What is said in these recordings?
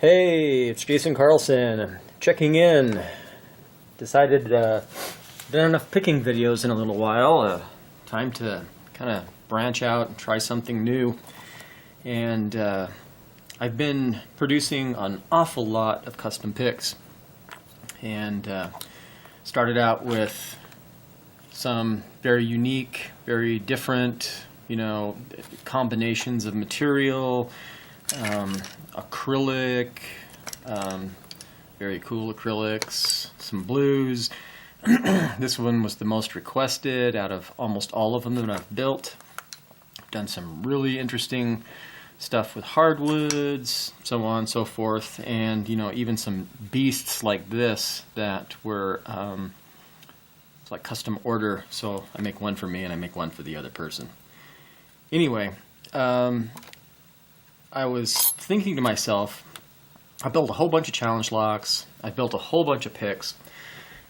Hey, it's Jason Carlson, checking in. Decided done enough picking videos in a little while. Time to kind of branch out and try something new. And I've been producing an awful lot of custom picks. And started out with some very unique, very different, combinations of material. Acrylic, very cool acrylics, some blues. This one was the most requested out of almost all of them that I've built. Done some really interesting stuff with hardwoods, so on and so forth, and even some beasts like this that were it's like custom order, so I make one for me and I make one for the other person. Anyway, I was thinking to myself, I built a whole bunch of challenge locks, I built a whole bunch of picks,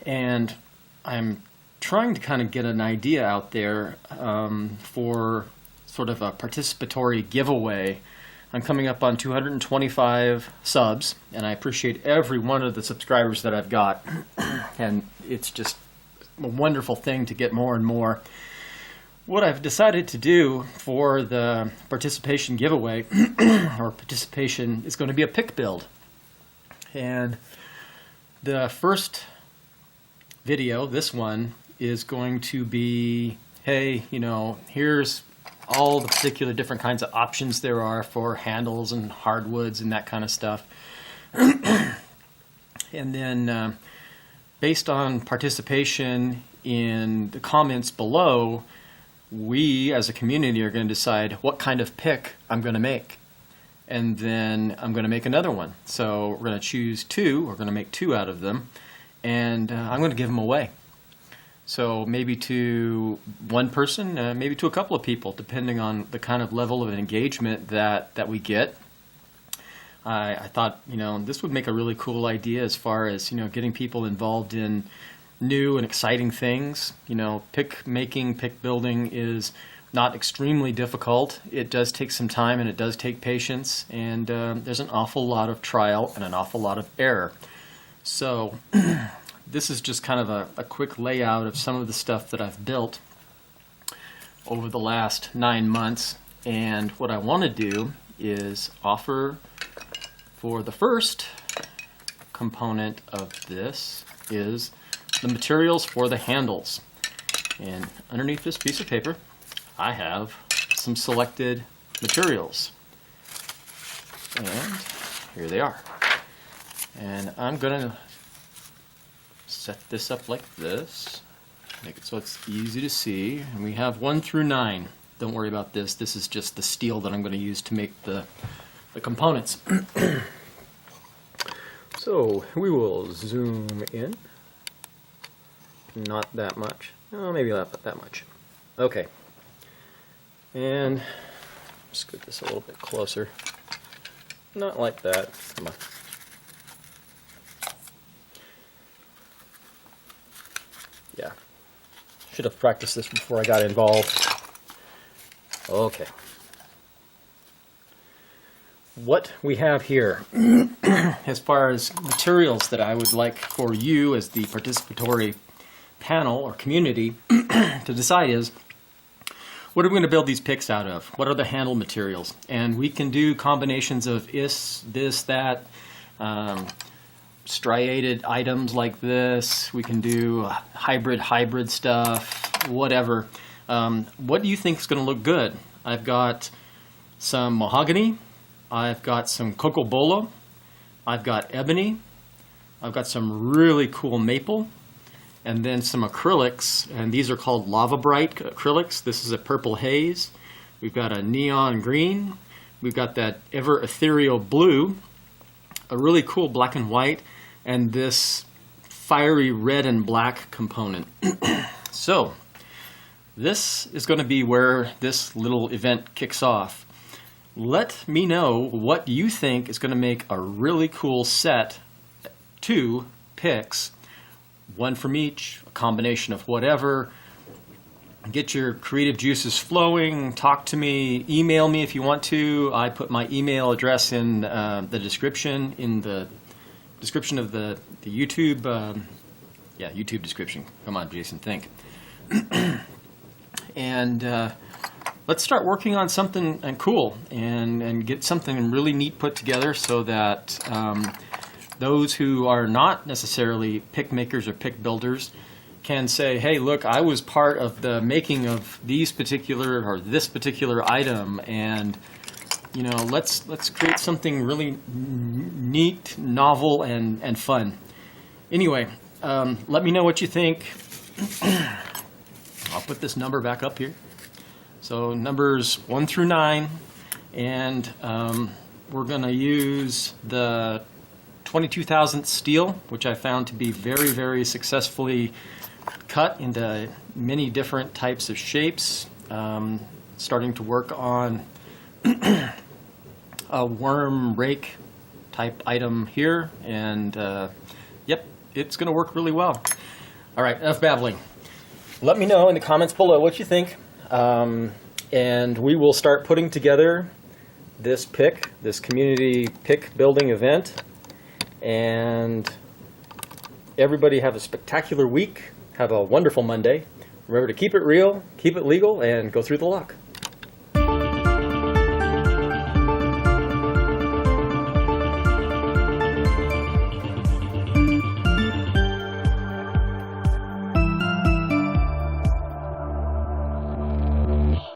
and I'm trying to kind of get an idea out there for sort of a participatory giveaway. I'm coming up on 225 subs, and I appreciate every one of the subscribers that I've got, and it's just a wonderful thing to get more and more. What I've decided to do for the participation giveaway, or participation, is going to be a pick build. And the first video, this one, is going to be, hey, here's all the particular different kinds of options there are for handles and hardwoods and that kind of stuff. And then based on participation in the comments below, we as a community are going to decide what kind of pick I'm going to make. And then I'm going to make another one. So we're going to choose two, we're going to make two out of them, and I'm going to give them away. So maybe to one person, maybe to a couple of people, depending on the kind of level of engagement that we get. I thought, this would make a really cool idea as far as, getting people involved in new and exciting things. Pick making, pick building is not extremely difficult. It does take some time and it does take patience, and there's an awful lot of trial and an awful lot of error. So this is just kind of a quick layout of some of the stuff that I've built over the last 9 months, and what I want to do is offer for the first component of this is the materials for the handles. And underneath this piece of paper I have some selected materials, and here they are. And I'm gonna set this up like this, make it so it's easy to see, and we have 1 through 9. Don't worry about this, this is just the steel that I'm going to use to make the components. So we will zoom in. Not that much. Oh, maybe not that much. Okay. And scoot this a little bit closer. Not like that. Come on. Yeah. Should have practiced this before I got involved. Okay. What we have here, as far as materials that I would like for you as the participatory panel or community to decide is, what are we going to build these picks out of? What are the handle materials? And we can do combinations of this, that, striated items like this. We can do hybrid stuff, whatever. What do you think is going to look good? I've got some mahogany, I've got some coco bolo, I've got ebony, I've got some really cool maple, and then some acrylics, and these are called Lava Bright acrylics. This is a purple haze. We've got a neon green. We've got that ever ethereal blue, a really cool black and white, and this fiery red and black component. So this is going to be where this little event kicks off. Let me know what you think is going to make a really cool set, 2 picks, one from each, a combination of whatever. get your creative juices flowing. Talk to me, email me if you want to. I put my email address in the description of the YouTube, YouTube description. Come on, Jason, think. And let's start working on something cool and get something really neat put together so that those who are not necessarily pick makers or pick builders can say, hey, look, I was part of the making of this particular item, and let's create something really neat, novel, and fun. Anyway, let me know what you think. I'll put this number back up here. So numbers 1 through 9, and we're going to use the 22,000th steel, which I found to be very, very successfully cut into many different types of shapes. Starting to work on a worm rake type item here, and yep, it's going to work really well. All right, enough babbling. Let me know in the comments below what you think, and we will start putting together this community pick building event. And everybody have a spectacular week. Have a wonderful Monday. Remember to keep it real, keep it legal, and go through the luck.